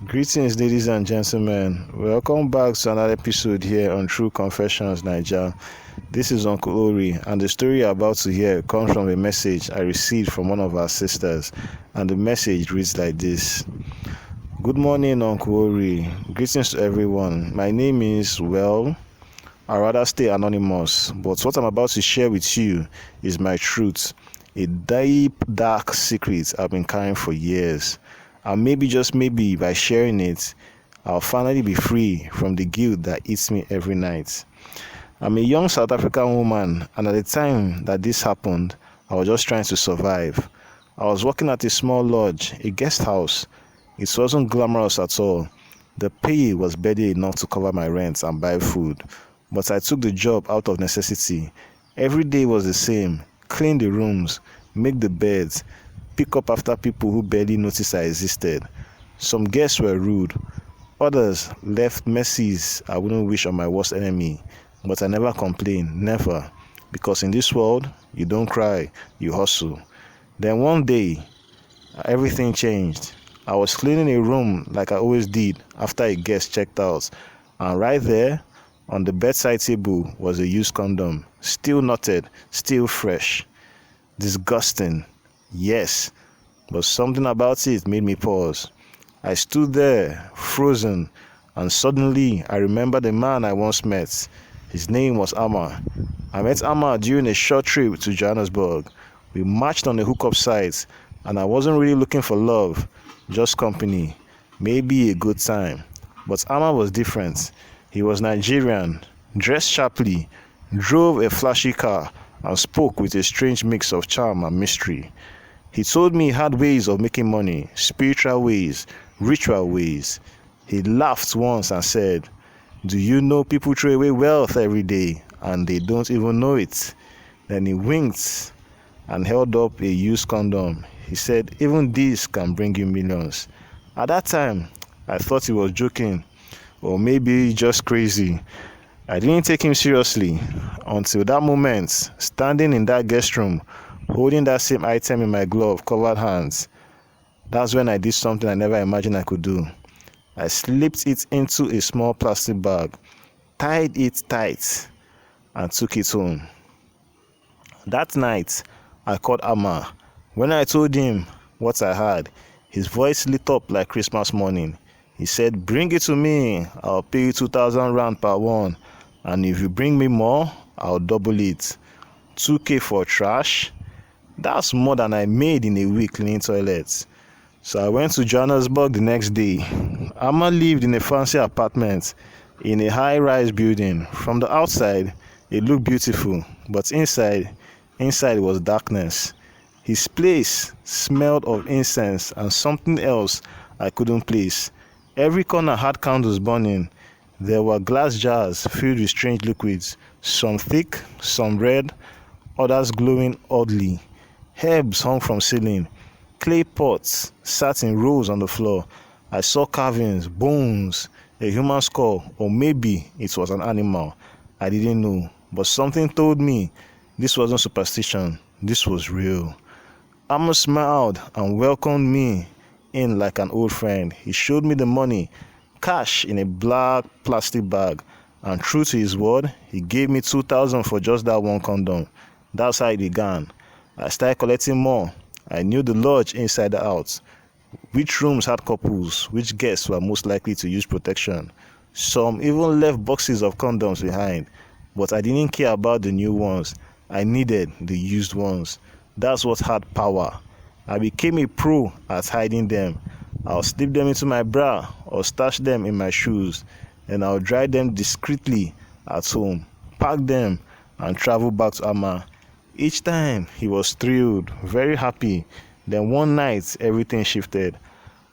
Greetings, ladies and gentlemen. Welcome back to another episode here on True Confessions, Naija. This is Uncle Ori, and the story you're about to hear comes from a message I received from one of our sisters, and the message reads like this. Good morning, Uncle Ori. Greetings to everyone. My name is, I'd rather stay anonymous, but what I'm about to share with you is my truth, a deep, dark secret I've been carrying for years. And maybe, just maybe, by sharing it, I'll finally be free from the guilt that eats me every night. I'm a young South African woman, and at the time that this happened, I was just trying to survive. I was working at a small lodge, a guest house. It wasn't glamorous at all. The pay was barely enough to cover my rent and buy food, but I took the job out of necessity. Every day was the same: clean the rooms, make the beds, pick up after people who barely noticed I existed. Some guests were rude. Others left messes I wouldn't wish on my worst enemy. But I never complained, never. Because in this world, you don't cry, you hustle. Then one day, everything changed. I was cleaning a room like I always did after a guest checked out. And right there, on the bedside table, was a used condom. Still knotted, still fresh. Disgusting. Yes, but something about it made me pause. I stood there, frozen, and suddenly I remembered the man I once met. His name was Amma. I met Amma during a short trip to Johannesburg. We matched on a hookup site, and I wasn't really looking for love, just company, maybe a good time. But Amma was different. He was Nigerian, dressed sharply, drove a flashy car, and spoke with a strange mix of charm and mystery. He told me he had ways of making money, spiritual ways, ritual ways. He laughed once and said, "Do you know people throw away wealth every day and they don't even know it?" Then he winked and held up a used condom. He said, "Even this can bring you millions." At that time, I thought he was joking, or maybe just crazy. I didn't take him seriously until that moment, standing in that guest room, holding that same item in my glove covered hands. That's when I did something I never imagined I could do. I slipped it into a small plastic bag, tied it tight, and took it home. That night, I called Amma. When I told him what I had, his voice lit up like Christmas morning. He said, "Bring it to me. I'll pay you 2,000 rand per one. And if you bring me more, I'll double it. 2K for trash? That's more than I made in a week cleaning toilets." So I went to Johannesburg the next day. Amma lived in a fancy apartment in a high-rise building. From the outside, it looked beautiful, but inside was darkness. His place smelled of incense and something else I couldn't place. Every corner had candles burning. There were glass jars filled with strange liquids, some thick, some red, others glowing oddly. Herbs hung from ceiling. Clay pots sat in rows on the floor. I saw carvings, bones, a human skull, or maybe it was an animal. I didn't know, but something told me this wasn't superstition. This was real. Amma smiled and welcomed me in like an old friend. He showed me the money, cash in a black plastic bag, and true to his word, he gave me 2,000 for just that one condom. That's how it began. I started collecting more. I knew the lodge inside out. Which rooms had couples, which guests were most likely to use protection. Some even left boxes of condoms behind. But I didn't care about the new ones. I needed the used ones. That's what had power. I became a pro at hiding them. I'll slip them into my bra or stash them in my shoes. Then I'll dry them discreetly at home, pack them, and travel back to Amma. Each time, he was thrilled, very happy. Then one night, everything shifted.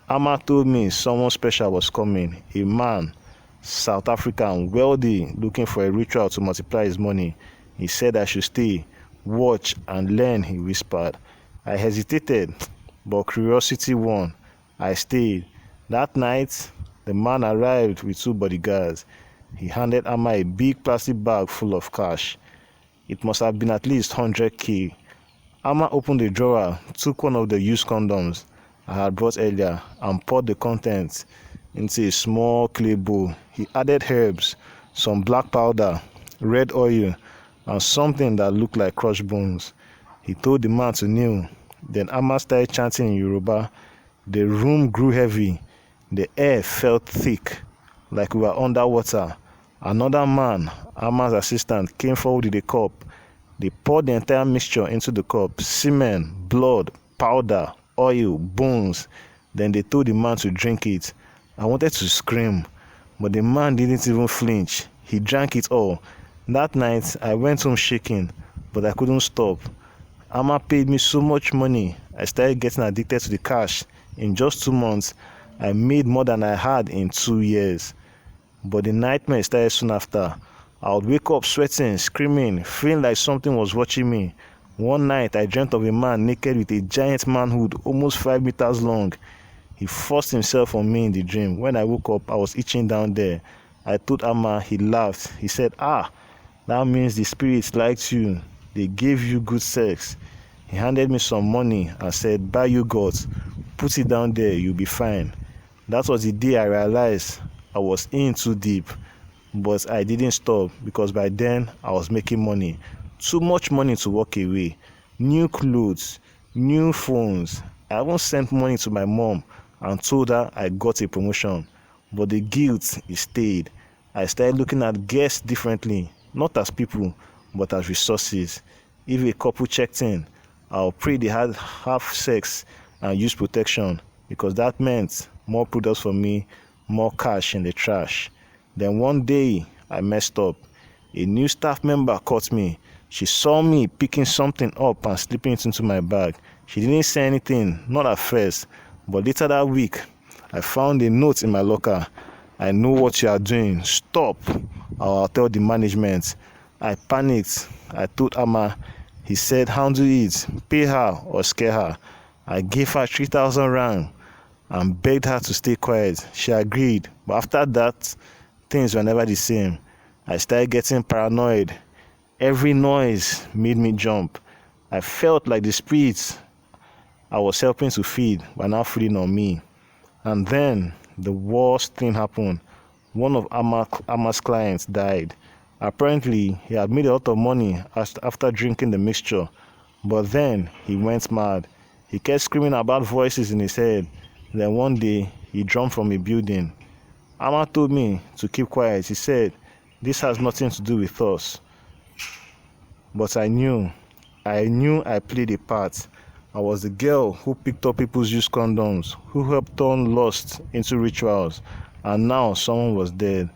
Amma told me someone special was coming, a man, South African, wealthy, looking for a ritual to multiply his money. He said I should stay, watch, and learn, he whispered. I hesitated, but curiosity won. I stayed. That night, the man arrived with 2 bodyguards. He handed Amma a big plastic bag full of cash. It must have been at least 100K. Amma opened the drawer, took one of the used condoms I had brought earlier, and poured the contents into a small clay bowl. He added herbs, some black powder, red oil, and something that looked like crushed bones. He told the man to kneel. Then Amma started chanting in Yoruba. The room grew heavy. The air felt thick, like we were underwater. Another man, Amma's assistant, came forward with a cup. They poured the entire mixture into the cup: semen, blood, powder, oil, bones. Then they told the man to drink it. I wanted to scream, but the man didn't even flinch. He drank it all. That night, I went home shaking, but I couldn't stop. Amma paid me so much money. I started getting addicted to the cash. In just 2 months, I made more than I had in 2 years. But the nightmare started soon after. I would wake up sweating, screaming, feeling like something was watching me. One night, I dreamt of a man naked with a giant manhood almost 5 meters long. He forced himself on me in the dream. When I woke up, I was itching down there. I told Amma. He laughed. He said, that means the spirits liked you. They gave you good sex. He handed me some money and said, buy yogurt. Put it down there, you'll be fine. That was the day I realized I was in too deep. But I didn't stop, because by then I was making money. Too much money to walk away. New clothes, new phones. I even sent money to my mom and told her I got a promotion. But the guilt, it stayed. I started looking at guests differently, not as people, but as resources. If a couple checked in, I'll pray they had half sex and use protection, because that meant more products for me, more cash in the trash. Then one day, I messed up. A new staff member caught me. She saw me picking something up and slipping it into my bag. She didn't say anything, not at first, but later that week, I found a note in my locker. I know what you are doing. Stop, or I'll tell the management. I panicked. I told Amma. He said, handle it, pay her or scare her. I gave her 3,000 rand and begged her to stay quiet. She agreed, but after that, things were never the same. I started getting paranoid. Every noise made me jump. I felt like the spirits I was helping to feed were now feeding on me. And then the worst thing happened. One of Amma's clients died. Apparently, he had made a lot of money after drinking the mixture. But then he went mad. He kept screaming about voices in his head. Then one day, he jumped from a building. Amma told me to keep quiet. He said, this has nothing to do with us. But I knew I played a part. I was the girl who picked up people's used condoms, who helped turn lust into rituals, and now someone was dead.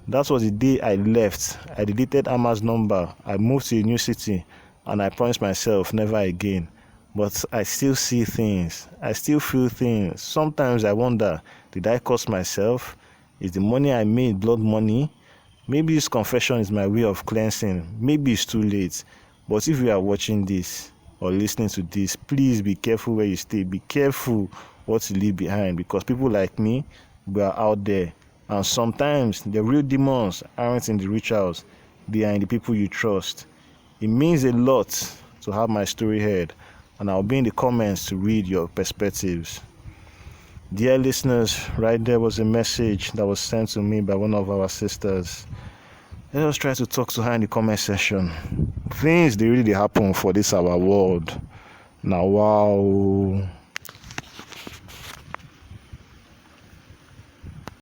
That was the day I left. I deleted Amma's number. I moved to a new city, and I promised myself never again. But I still see things. I still feel things. Sometimes I wonder, did I curse myself? Is the money I made blood money? Maybe this confession is my way of cleansing. Maybe it's too late. But if you are watching this or listening to this, please be careful where you stay. Be careful what you leave behind, because people like me, we are out there. And sometimes the real demons aren't in the rituals. They are in the people you trust. It means a lot to have my story heard, and I'll be in the comments to read your perspectives. Dear listeners, right there was a message that was sent to me by one of our sisters. Let us try to talk to her in the comment section. Things they really happen for this our world. Now, wow.